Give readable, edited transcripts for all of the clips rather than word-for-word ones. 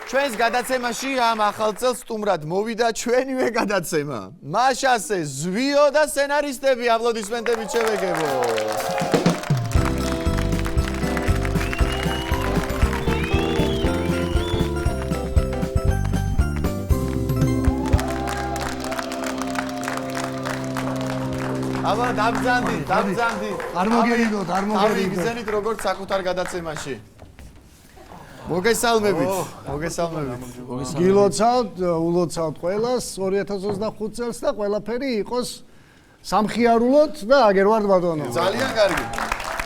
ჩვენს გადაცემაში ამ ახალ წელს სტუმრად მოვიდა ჩვენივე გადაცემა. მაშასე ზვიო და სცენარისტები, აპლოდისმენტებით შევეგებო. აბა დაბძანდით. არ მოგერიდოთ. გიზენით როგორც საკუთარ გადაცემაში. მოგესალმებით. გილოცავთ, ულოცავთ ყველას 2025 წელს და ყველაფერი იყოს სამხიარულოდ და აგერ ვართ ბატონო. ძალიან კარგი.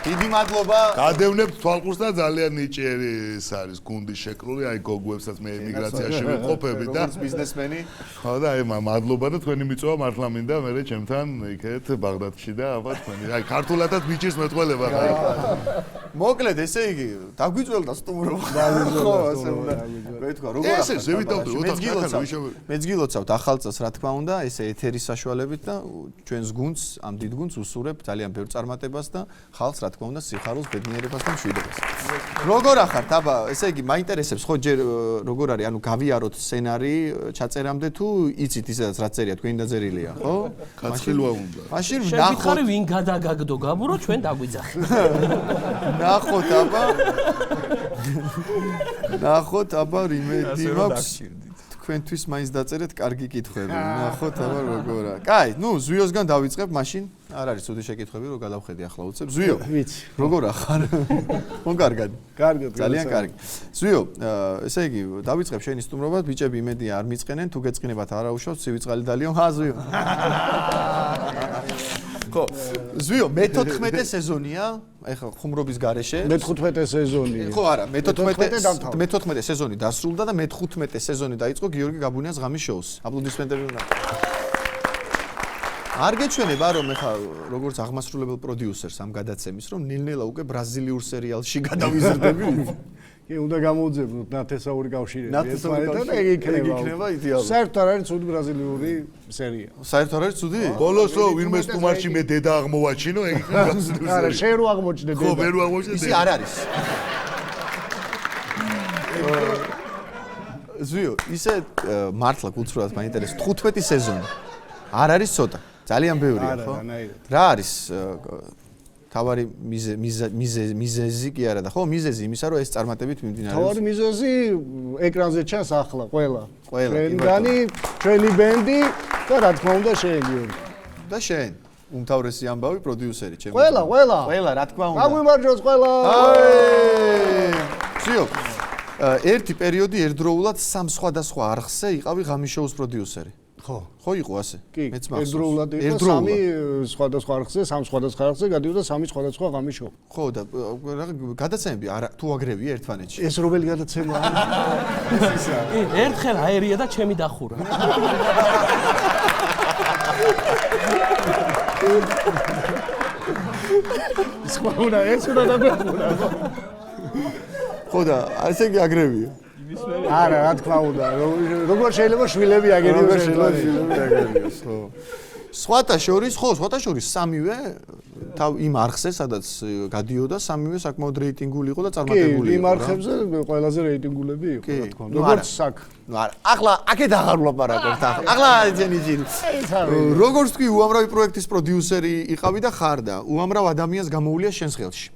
დიდი მადლობა. გადევნებთ თვალყურს და ძალიან ნიჭიერი ეს არის გუნდი შეკრული, აი გოგოებსაც მე ემიგრაციაში ვიყოფები და ბიზნესმენი. ხო და აი მადლობა და თქვენი მიწვა მართლა მინდა მე ჩემთან იქეთ ბაღდადში და აბა თქვენი აი ქართულადაც მიჭირს მეტყველება ხა. მოკლედ ესე იგი დაგვიწველდა სტუმრობა. ხო ასე უნდა. მე თქვა როგორ ახლა ესე ზევითავდი მეც გილოცავთ ახალ წელს რა თქმა უნდა ესე ეთერის საშუალებით და ჩვენს გუნდს ამ დიდ გუნდს უსურებ ძალიან ბევრ წარმატებას და ხალხს რა თქმა უნდა სიხარულს ბედნიერებას და მშვიდობას. როგორ ახართ აბა ესე იგი მაინტერესებს ხო ჯერ როგორ არის ანუ გავიაროთ სცენარი ჩაწერამდე თუ იცით ისედაც რა წერია თქვენი დაწერილია ხო? გაცხილვა უნდა. მაშინ ნახოთ ვინ გადაგაგდო გაბურო ჩვენ დაგვიძახით. ნახოთ აბა რიმედი მაქვს თქვენთვის მაინც დაწერეთ კარგი კითხვები. ნახოთ აბა როგორა. კაი, ნუ ზვიოსგან დავიწყებ მაშინ. არ არის ცუდი შეკითხვები რომ გადავხედე ახლა უცებ. ზვიო, ვიცი. როგორ ახარ? კარგად. კარგად. ძალიან კარგი. ზვიო, ესე იგი, დავიწყებ შენი სტუმრობად, ბიჭები იმედია არ მიწყენენ, თუ გეწყინებათ არა უშავს, ცივიწყალი დალიო. ზვიო. ხო, ზვიო, მე-14 სეზონია, ეხლა ხუმრობის გარეშე. მე-15 სეზონია. ხო, არა, მე-14 სეზონი დასრულდა და მე-15 სეზონი დაიწყო გიორგი გაბუნიას ღამის შოუს. აპლოდისმენტები უნდა. არ გეჩვენება რომ ეხლა როგორც აღმასრულებელ პროდიუსერს ამ გადაცემის რომ ნელ-ნელა უკვე ბრაზილიურ სერიალში გადავიზრდები. კი, უნდა გამოუძებნოთ ნათესაური კავშირები. ნათესაური და იგი იქნება იდეალური. საერთოდ არ არის ცუდი ბრაზილიური სერია. საერთოდ არ არის ცუდი? ბოლოს რო ვინმე სტუმარში მე დედა აღმოვაჩინო, ეგ იქნება ბრაზილიური. არა, შენ რო აღმოჩნდე დედა. ხო, ვერ აღმოჩნდე. ისი არ არის. ზვიო, ისე მართლა გულწრფელად მაინტერესებს 15 სეზონი. არ არის ცოტა. ძალიან ბევრია, ხო? რა არის თავარი მიზეზი კი არა და ხო მიზეზი იმისა რომ ეს წარმატებით მიმდინარეობს. თავარი მიზეზი ეკრანზე ჩანს ახლა ყველა. ჩვენი ჩვენი ბენდი და რა თქმა უნდა შენ გიორგი. და შენ უმთავრესი ამბავი პროდიუსერი ჩემი. ყველა რა თქმა უნდა. გაგვიმარჯოს ყველა. ზიო. ერთი პერიოდი ერთდროულად სამ სხვადასხვა არხზე იყავი ღამის შოუს პროდიუსერი. ხო იყო ასე. მეც მახსოვს. ერთდროულად იყო სამი სხვადასხვა არხზე, სამ სხვადასხვა არხზე გადიოდა სამი სხვადასხვა ღამის შოუ. ხო და გადაცემები არა თუ აგრევია ერთმანეთში. ეს რომელი გადაცემაა? ერთხელ აერია და ჩემი დახურა. სხვა უნდა ეს უნდა დაგვეხურა. ხო და ესე იგი აგრევია. არა, რა თქმა უნდა. როგორ შეიძლება შვილები აგერიოს აგერიოს, ხო. სხვათა შორის სამივე თავ იმ არხზე, სადაც გადიოდა, სამივე საკმაოდ რეიტინგული იყო და წარმატებული იყო. იმ არხებზე ყველაზე რეიტინგულები იყო, რა თქმა უნდა. როგორც საკ. არა, ახლა აქეთ აღარ ვლაპარაკობთ ახლა ეცენი ჯილი. როგორც თქვი, უამრავი პროექტის პროდიუსერი იყავი და ხარ და უამრავ ადამიანს გამოუვლია შენს ხელში.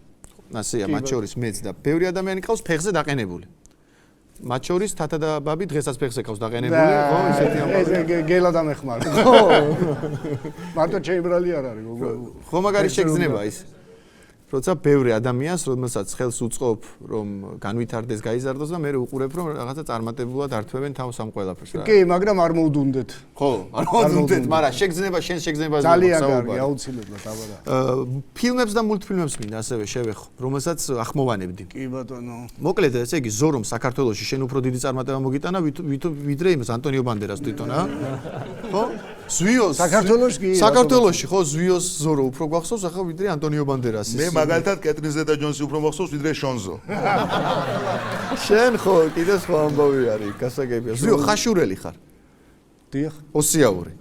ასეა, მათ შორის მეც და ბევრი ადამიანი ყავს ფეხზე დაყენებული. მათ შორის თათა და ბაბი დღესაც ფეხზე ყავს დაყენებული, ხო, ისეთი ამბავი. ეს გელა დამეხმარა. ხო. მარტო ჩემბრალი არ არის, გოგო. ხო, მაგარი შეგრძნება ის. როცა ბევრი ადამიანს, რომელსაც ხელს უწყობ, რომ განვითარდეს, გაიზარდოს და მე უყურებ, რომ რაღაცა წარმატებულად ართვევენ თავს ამ ყველაფერს რა. კი, მაგრამ არ მოუდუნდეთ. ხო, არ მოუდუნდეთ, მაგრამ შეგრძნება შენს შეგრძნებაზე. ძალიან კარგი, აუცილებლად, აბა. ფილმებს და მულტფილმებს მინდა ასევე შევეხო, რომელსაც ახმოვანებდი. კი ბატონო. მოკლედ, ესე იგი, ზორომ საქართველოში შენ უფრო დიდი წარმატება მოგიტანა, ვიდრე იმას ანტონიო ბანდერას თვითონ, ა? ხო? ზვიოს საქართველოში ხო ზვიოს ზორო უფრო გვახსოვს ახლა ვიდრე ანტონიო ბანდერასის. მე მაგალითად კეტრინ ზეტა ჯონსი უფრო მახსოვს ვიდრე შონზო. შენ ხო კიდე სხვა ამბავი არის, გასაგებია. ზვიო ხაშურელი ხარ? დიახ. ოსიაური.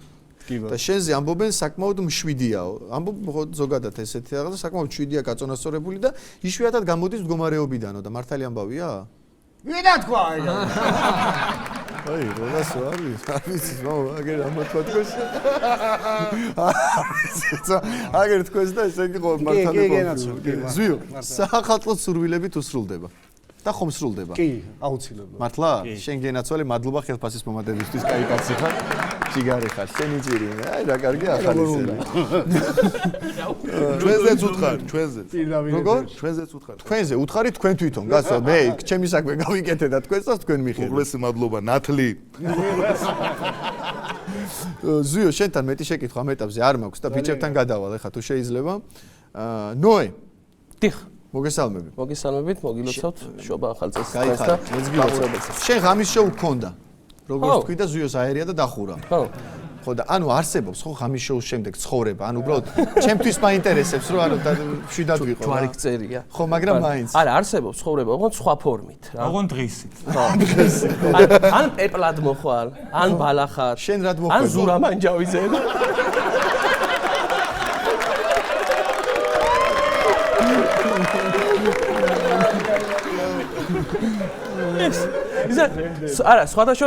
კი ბატონო. და შენზე ამბობენ საკმაოდ მშვიდიაო. ამბობ ზოგადად ესეთი რაღაცა საკმაოდ მშვიდია გაწონასწორებული და იშვიათად გამოდის მდგომარეობიდანო და მართალი ამბავია? ვინა თქვა აი აი, როდას არის აგერ ამათვა თქვენს. აგერ თქვენს და ესე იგი ყოველ მართალი. ზვიო, სახალხო სურვილებით უსრულდება. და ხომ სრულდება? კი, აუცილებლად. მართლა? შენ გენაცვალე, მადლობა ხელფასის მომატებისთვის, კაი კაცი ხარ. ჯიგარი ხარ, შენი ძირი. აი რა კარგი ახალისები. ჩვენზეც უთხარ, ჩვენზეც. როგორ? ჩვენზეც უთხარ. თქვენზე უთხარი თქვენ თვითონ, გასო, მე ჩემი საქმე გავიკეთე და თქვენს და თქვენ მიხედავთ. უღლესი მადლობა, ნათლი. ზვიო, შენთან მეტი შეკითხვა ამ ეტაპზე არ მაქვს და ბიჭებთან გადავალ, ეხლა თუ შეიძლება. ნოე. დიხ. მოგესალმებით, მოგილოცავთ შობა ახალწელს და მეძგილოცავთ. შენ ღამის შოუ გქონდა. როგორც თქვი და ზვიოს აერია და დახურა. ხო და ანუ არსებობს ხო ღამის შოუს შემდეგ ცხოვრება. ანუ უბრალოდ ჩემთვის მაინტერესებს რომ ანუ შვიდად ვიყო. ჯვარი გწერია. ხო, მაგრამ მაინც. არა, არსებობს ცხოვრება, ოღონდ სხვა ფორმით რა. ოღონდ დღისით. ან პეპლად მოხვალ, ან ბალახად. შენ რად მოხვალ? ან ზურამანჯავიზე. არა, სხვადასხვა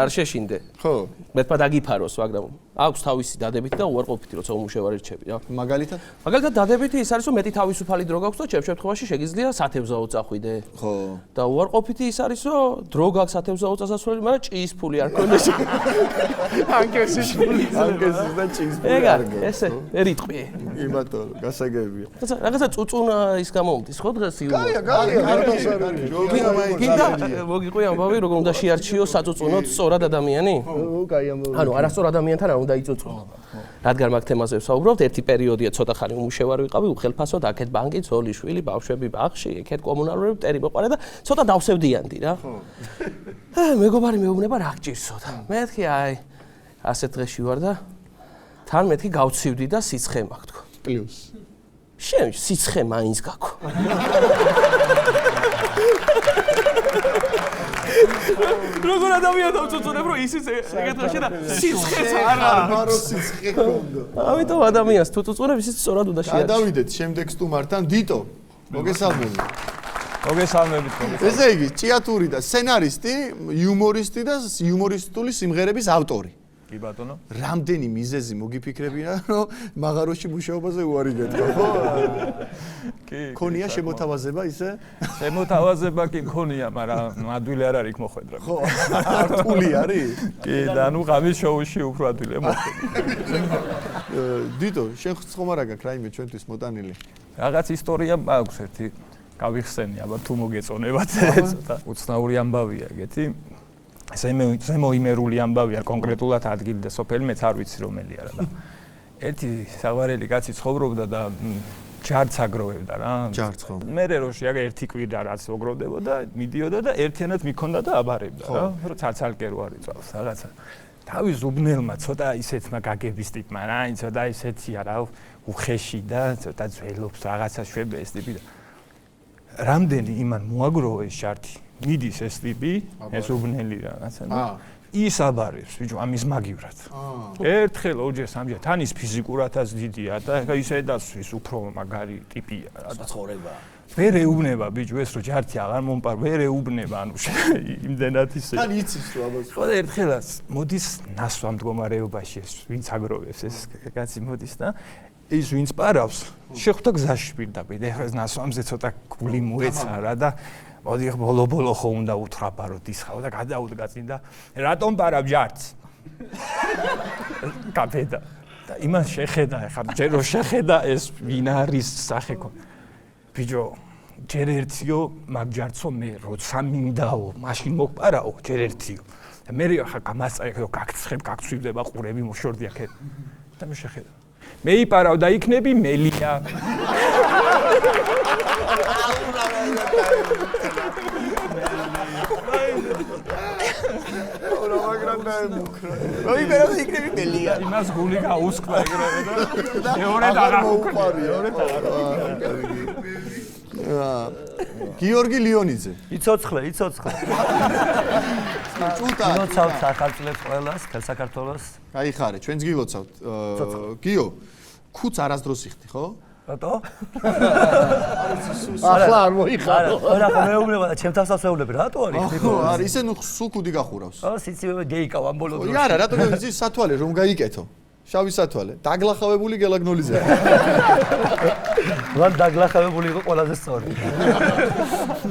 არ შეშინდე. ხო. მეთქმა დაგიფაროს, მაგრამ აქვს თავისი დადებითი და უარყოფითი, როცა უმუშევარი რჩები რა. მაგალითად? მაგალითად დადებითი ის არის, რომ მეტი თავისუფალი დრო გაქვს და შემთხვევაში შეგიძლია სათევზაო წახვიდე. ხო. და უარყოფითი ის არის, რომ დრო გაქვს სათევზაო წასასვლელი, მაგრამ ჭიის ფული არ ქონდეს. ანკესის ფული. ანკესის და ჭიის ფული. ეგა, ესე, ერიტყვი. იმათო, გასაგებია. რაღაცა წუწუნა ის გამომდის, ხო დღეს იუმორ. გინდა მოგიყვი ამბავი, როგორ უნდა შეარჩიო საწუწუნოდ სწორად ადამიანი? კაი ამბავი. ანუ არასწორ ადამიანთან არ უნდა იწუწუნო. რადგან მაგ თემაზე ვსაუბრობთ, ერთი პერიოდია ცოტა ხანი უმუშევარი ვიყავი, უხელფასოდ, აქეთ ბანკი, ძოლი, შვილი, ბავშვები ბაღში, იქეთ კომუნალურები, მტერი მოყარე და ცოტა დავსევდიანდი რა. მეგობარი მეუბნება რა გჭირსო და მეთქი აი ასეთ დღეში ვარ და თან მეთქი გავცივდი და სიცხე მაქვს თქო. პლუს. შენ სიცხე მაინც გაქვს. როგორ ადამიანი დავწუწუნებ რომ ისიც ეგეთ დღეში და სიცხეც არ აქვს. მარო სიცხე გქონდა. ამიტომ ადამიანს თუ წუწუნებ ისიც სწორად უნდა შეარჩიო. გადავიდეთ შემდეგ სტუმართან, დიტო. მოგესალმებით. მოგესალმებით. ესე იგი, ჭიათური და სცენარისტი, იუმორისტი და იუმორისტული სიმღერების ავტორი. კი ბატონო. რამდენი მიზეზი მოგიფიქრებია, რომ მაღაროში მუშაობაზე უარი გეთქვა, ხო? კი. ქონია შემოთავაზება ისე? შემოთავაზება კი მქონია, მაგრამ ადვილი არ არის მოხვედრა. ხო, არტული არის? კი, და ნუ ღამის შოუში უფრო ადვილია მოხვედრა. დიტო, შენ ხომ არა გაქვს რაიმე ჩვენთვის მოტანილი? რაღაც ისტორია მაქვს ერთი. გავიხსენი, აბა თუ მოგეწონებათ ცოტა. უცნაური ამბავია ეგეთი. ზემოიმერული ამბავია კონკრეტულად ადგილი და სოფელი მეც არ ვიცი რომელი არა და ერთი საგვარელი კაცი ცხოვრობდა და ჯარც აგროვებდა რა. ჯარც ხო. მე როში აგ ერთი კვირა რაც ოგროვდებოდა, მიდიოდა და ერთიანად მიქონდა და აბარებდა რა. რომ ცალ-ცალკე რო არ იწავს რაღაცა. თავის უბნელმა ცოტა ისეთმა გაგების ტიპმა რა, ცოტა ისეთია რა, უხეში და ცოტა ძველობს რაღაცა შვება ეს ტიპი და რამდენი იმან მოაგროვა ეს ჟართი. მიდის ეს ტიპი, ეს უბნელი რაღაცა და ის აბარებს, ბიჭო, ამის მაგივრად. ერთხელ, ორჯერ, სამჯერ, თან ის ფიზიკურადაც დიდია და ისე დაცვის უფრო მაგარი ტიპია რა და ცხოვრება. ვერ ეუბნება, ბიჭო, ეს რო ჟართი აღარ მომპარ, ვერ ეუბნება, ანუ იმდენად ისე. თან იცის რომ აბა. ხო და ერთხელაც მოდის ნასვა მდგომარეობაში ეს, ვინც აგროვებს ეს კაცი მოდის და ის ვინც პარავს, შეხვდა გზაში პირდაპირ, ეხლა ნასვამზე ცოტა გული მოეცა რა და მოდი ბოლო-ბოლო ხო უნდა უთხრაპაროთ ის ხავ და გადაუდგა წინ და რატომ პარավ ჟართს? კაფედა. და იმას შეხედა, ეხლა ჯერ რო შეხედა ეს ვინ არის სახე ხო. ბიჭო, ჯერ ერთიო მაგ ჟართსო მე როცა მინდაო, მაშინ მოგპარაო, ჯერ ერთიო. და მე ხა გამასწრე გაგცხებ, გაგცვივდება ყურები მოშორდი აქეთ. და მე შეხედა. მე იპარავ და იქნები მელია. ორა მაგრამ დაემუქრა. მოიგერა და იქნები მელია. იმას გული გაუსკვა ეგრევე და მეორე დაღამოყარია. გიორგი ლიონიძე. იცოცხლე. ჭუტა. გილოცავთ ახალწლებს ყველას, თელ საქართველოს. აი ხარე, ჩვენც გილოცავთ. გიო, ქუც არასდროს იხდი, ხო? რატო? ახლა არ მოიხარო. არა, მეუბნება და ჩემ თავს ასეულები, რატო არის? ხო, არა, ისე ნუ სულ ქუდი გახურავს. სიცივე გეიკავ ამ ბოლო დროს. არა, რატო ის სათვალე რომ გაიკეთო? შავი სათვალე. დაგლახავებული გელაგნოლიზე. ვარ დაგლახავებული იყო ყველაზე სწორი.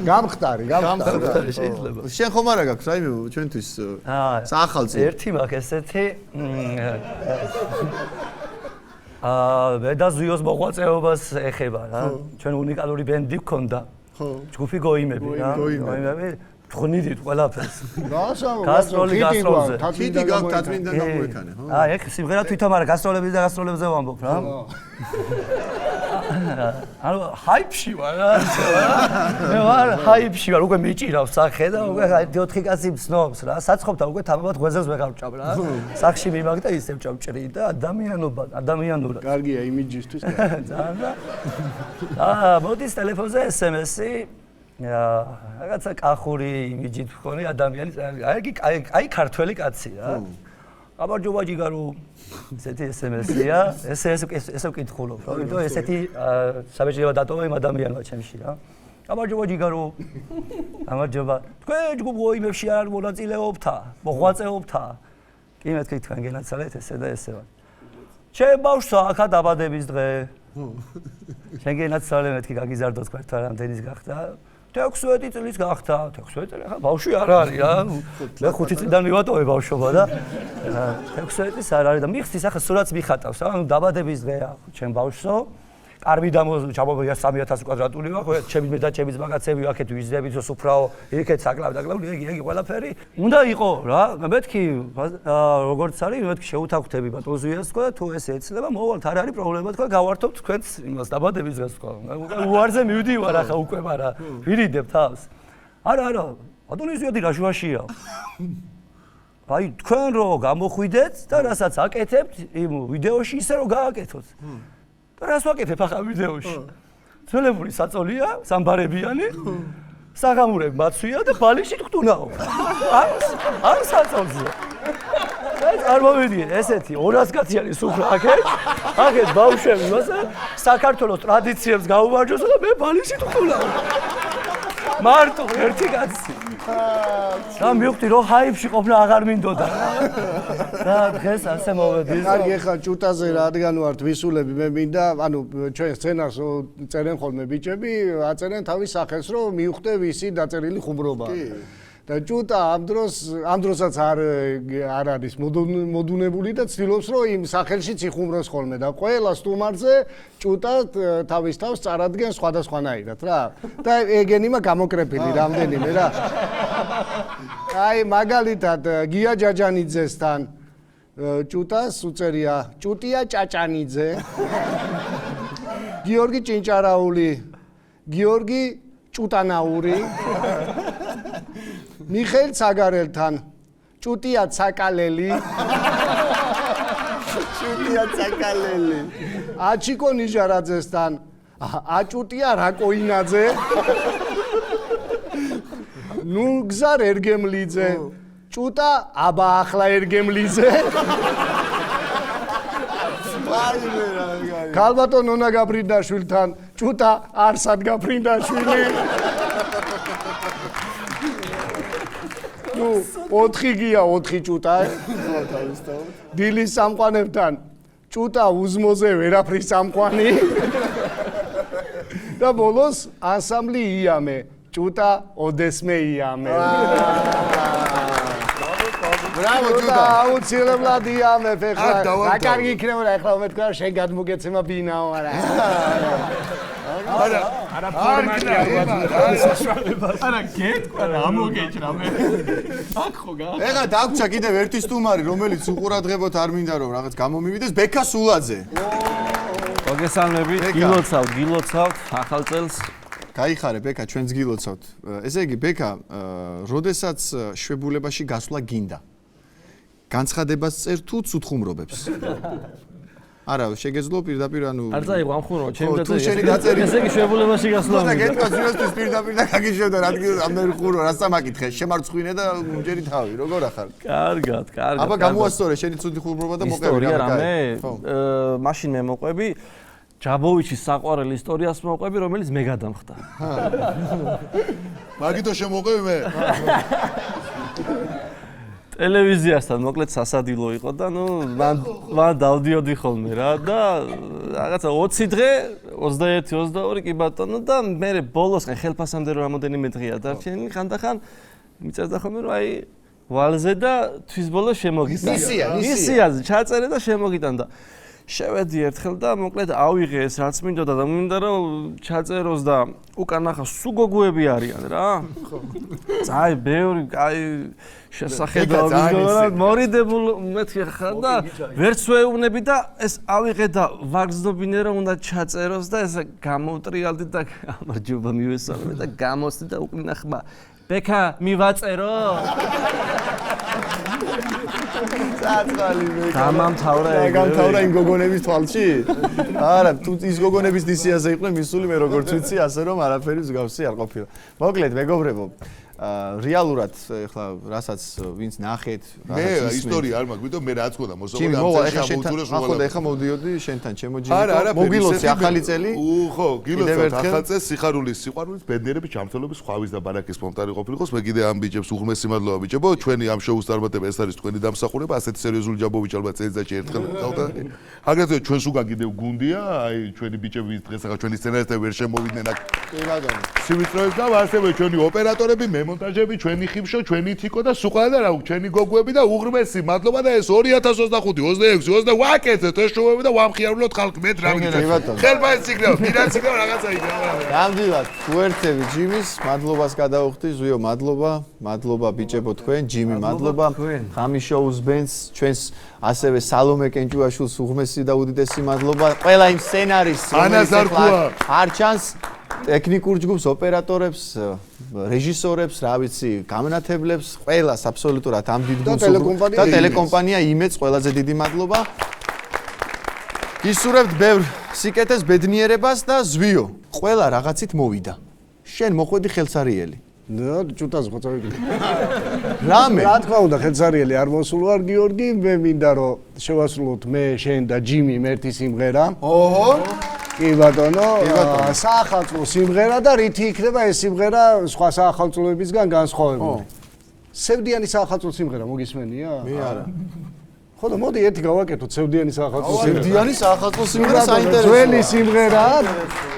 გამხდარი შეიძლება. შენ ხომ არა გაქვს რაიმე ჩვენთვის საახალწლო. ერთი მაქვს ესეთი მე და ზუიოს მოღვაწეობას ეხება რა. ჩვენ უნიკალური ბენდი გქონდა. ხო. ჯგუფი გოიმები რა. გოიმები თხნიდით ყველაფერს. გასტროლზე. თითი გათათმინდა გამოეკანე, ხო? ეგ სიმღერა თვითონ არა გასტროლების და გასტროლებზე ვამბობ რა. ანუ ჰაიპში ვარ რა. მე ვარ ჰაიპში ვარ, უკვე მიჭირავს სახე და უკვე 4 კაცი ცნობს რა. საცხობთა უკვე თამამად ღვეზელს ვეღარ ვჭამ რა. სახში მიმაგდა ისევ ჭამჭრი და ადამიანურად. კარგია იმიჯისთვის. ძალიან. მოდის ტელეფონზე SMS-ი რაღაცა კახური იმიჯით ხონი ადამიანი აი ქართველი კაცი რა. აბარჯობა ჯიგარო ესეთი SMS-ია, ესე ვკითხულობ რა, იმიტომ ესეთი საბეჭდილება დატოვა იმ ადამიანმა ჩემში რა. აბარჯობა ჯიგარო. აბარჯობა. თქვენ ჯგუფ გოიმებში არ მონაწილეობთ, მოღვაწეობთ. კი მეთქი თქვენ გენაცალეთ ესე და ესე ვარ. ჩემ ბავშვს აქა დაბადების დღე. შენ გენაცალე მეთქი გაგიზარდო თქვენ რამდენის გახდა? 16 წლის გახდა, 16 წელი ახლა ბავშვი არ არის რა. მე 5 წლიდან მივატოვე ბავშვობა და 16 წლის არ არის და მიხსნის ახლა სურათს მიხატავს რა. ანუ დაბადების დღეა ჩემ ბავშვსო. კარბი ჩამოვიდა 3000 კვადრატული ვარ, ხო, ჩემი და ჩემი მაგაცები აქეთ ვიზდებით, სუფრაო, იქეთ საკლავი და კლავი, იგი ყველაფერი. უნდა იყო რა. მეთქი როგორც არის, მეთქი შეუთანხმდები ბატონ ზუიას თქო და თუ ესე ეცლება, მოვალთ, არ არის პრობლემა თქო, გავართობთ თქვენს იმას დაბადების დღეს თქო. უარზე მივდივარ ახლა უკვე მაგრამ ვირიდებ თავს. არა, ბატონი ზუიადი რა შუაშია. აი თქვენ რო გამოხვიდეთ და რასაც აკეთებთ იმ ვიდეოში ისე რომ გააკეთოთ. რას ვაკეთებ ახლა ვიდეოში? ძველებული საწოლია, სამბარებიანი. საღამურები მაცვია და ბალიში თქთუნაო. არ საწოლზე. ეს არ მოვიდი, ესეთი 200 კაციანი სუფრა აქეთ ბავშვები მასე საქართველოს ტრადიციებს გაუმარჯოს და მე ბალიში თქთუნაო. მარტო ერთი კაცი. და მივხვდი რომ ჰაიპში ყოფნა აღარ მინდოდა. და დღეს ასე მოვედი. კარგი, ახლა ჭუტაზე რადგან ვართ ვისულები, მე მინდა, ანუ ჩვენ სცენარს წერენ ხოლმე ბიჭები, აწერენ თავის სახელს, რომ მივხვდე ვისი დაწერილი ხუმრობა. და ჭუტა ამ დროსაც არ არის მოდუნებული და ცდილობს რომ იმ სახელშიც იხუმროს ხოლმე და ყველა სტუმარზე ჭუტა თავის თავს წარადგენს სხვადასხვანაირად რა. და ეგენიმა გამოკრეფილი რამდენიმე რა. აი მაგალითად გია ჯაჯანიძესთან ჭუტას უწერია ჭუტია ჭაჭანიძე. გიორგი ჭინჭარაული, გიორგი ჭუტანაური. მიხეილ ცაგარელთან ჭუტია ცაკალელი. ჭუტია ცაკალელი. აჩიკო ნიჟარაძესთან აჭუტია რაკოინაძე. ნუგზარ ერგემლიძე ჭუტა აბა ახლა ერგემლიძე. ქალბატო ნონა გაბრინდაშვილთან ჭუტა არსად გაბრინდაშვილი. 4 გია 4 ჭუტა. დილის სამყანებთან ჭუტა უზმოზე ვერაფრის სამყანი. და ბოლოს ანსამბლი იამე ჭუტა ოდესმე იამე. ბრავო ჭუტა. აუცილებლად იამე ფეხლა. რა კარგი იქნება ახლა მე თქვა შენ გადმოგეცემა ბინაო არა. არა ფორმატია არა გეტყვა რა მოგეჭრა მე აქ ხო გა ეხლა დაგვრჩა კიდევ ერთი სტუმარი რომელიც უყურადღებოთ არ მინდა რომ რაღაც გამომივიდეს ბექა სულაძე მოგესალმებით გილოცავთ ახალ წელს გაიხარე ბექა ჩვენც გილოცავთ ესე იგი ბექა როდესაც შვებულებაში გასვლა გინდა განცხადებას წერ თუ ცუთხუმრობებს არა, შეგეძლო პირდაპირ ანუ არ წაიღო ამ ხუმრობა, ჩემი თუ შენი დაწერილი. ესე იგი შვებულებაში გასვლა. და გეტყვა ზუსტად პირდაპირ და გაგიშვებდა რა ამერი ხუმრობა, რა სამაკითხე, შემარცხვინე და უმჯერი თავი, როგორ ახარ? კარგად. აბა გამოასწორე შენი ცუდი ხუმრობა და მოყევი რა. ისტორია რამე? მაშინ მე მოყვები ჯაბოვიჩის საყვარელ ისტორიას მოვყვები, რომელიც მე გადამხდა. მაგითო შემოყვები მე. ტელევიზიასთან მოკლედ სასადილო იყო და მან დავდიოდი ხოლმე რა და რაღაცა 20 დღე 21-22 კი ბატონო და მე ბოლოსკენ ხელფასამდე რამოდენიმე დღეა დარჩენილი ხანდახან მიწერდა ხოლმე რომ აი ვალზე და თვის ბოლოს შემოგიტანა. მისიაზე ჩაწერე და შემოგიტანდა. შევედი ერთხელ და მოკლედ ავიღე ეს რაც მინდოდა და მინდა რომ ჩაწეროს და უკან ახლა სულ გოგოები არიან რა. აი ბევრი აი შესახედაობის მორიდებულ მეთქი ხარ და ვერც ვეუბნები და ეს ავიღე და ვაგზნობინე რომ უნდა ჩაწეროს და ეს გამოვტრიალდი და გამარჯობა მივესალმე და გამოსდი და უკნა ხმა ბექა მივაწერო წაწყალი მე გამამთავრა იმ გოგონების თვალში? არა, თუ ის გოგონების დისიაზე იყვნენ მისული მე როგორც ვიცი, ასე რომ არაფერი მსგავსი არ ყოფილა. მოკლედ, მეგობრებო, რეალურად ეხლა რასაც ვინც ნახეთ, მე ისტორია არ მაქვს, ვიდო მე რაც გქონდა მოსავალე ამ წელს შემოუწურე შუალაბ. ეხლა მოვდიოდი შენთან ჩემოჯინო. არა, მოგილოცი ახალი წელი? ხო, გილოცავთ ახალ წელს სიხარულის სიყვარულის ბედნიერების ჩამწოლების ხვავის და ბარაკის მომტარი ყოფილიყოს. მე კიდე ამ ბიჭებს უღმესი მადლობა ბიჭებო, ჩვენი ამ შოუს წარმატება ეს არის თქვენი დამსახურება, ასეთი სერიოზული ჯაბოვიჩ ალბათ წელიწადში ერთხელ გავდა. აგრეთვე ჩვენს უკან კიდევ გუნდია, აი ჩვენი ბიჭები დღეს ახლა ჩვენი სცენარისტები ვერ შემოვიდნენ აქ. კი ბატონო. სიმიწროებს და ასევე ჩვენი ოპერატორები, მონტაჟები, ჩვენი ხიფშო, ჩვენი თიკო და სულ ყველა და რა, ჩვენი გოგოები და უღრმესი მადლობა და ეს 2025, 26, 20 ვაკეთეთ ეს შოუები და ვამხიარულოთ ხალხი მე რა მიგიწევთ. ხელფასი იქნება, ფინანსი იქნება, რაღაცა იქნება. ნამდვილად, თუ ერთები ჯიმის, მადლობას გადავხდი, ზუიო, მადლობა ბიჭებო თქვენ, ჯიმი, მადლობა. ღამის შოუს ბენს, ჩვენს ასევე სალომე კენჭუაშვილს უღმესი და უდიდესი მადლობა. ყველა იმ სცენარისტს, რომელიც არ ჩანს ტექნიკურ ჯგუფს, ოპერატორებს, რეჟისორებს, რა ვიცი, გამნათებლებს, ყველას აბსოლუტურად ამ დიდ გუნდს და ტელეკომპანია იმედს ყველაზე დიდი მადლობა. გისურვებთ ბევრ სიკეთეს, ბედნიერებას და ზვიო, ყველა რაღაცით მოვიდა. შენ მოხვედი ხელსარიელი. და ჭუტას ხო წავიდი. რამე? რა თქმა უნდა, ხელსარიელი არ მოსულ ვარ გიორგი, მე მინდა რომ შევასრულოთ მე, შენ და ჯიმი ერთი სიმღერა. ოჰო. კი ბატონო, საახალწლო სიმღერა და რითი იქნება ეს სიმღერა სხვა საახალწლოებისგან განსხვავებული. სევდიანი საახალწლო სიმღერა მოგისმენია? მე არა. ხო და მოდი ერთი გავაკეთოთ სევდიანი საახალწლო სიმღერა. სევდიანი საახალწლო სიმღერა საინტერესოა. ძველი სიმღერა.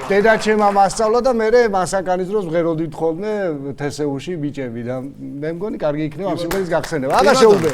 დედაჩემმა მასწავლა და მე მასაკანის დროს ვღეროდით ხოლმე თესეუში ბიჭები და მე მგონი კარგი იქნება ამ სიმღერის გახსენება. აღარ შეუბე.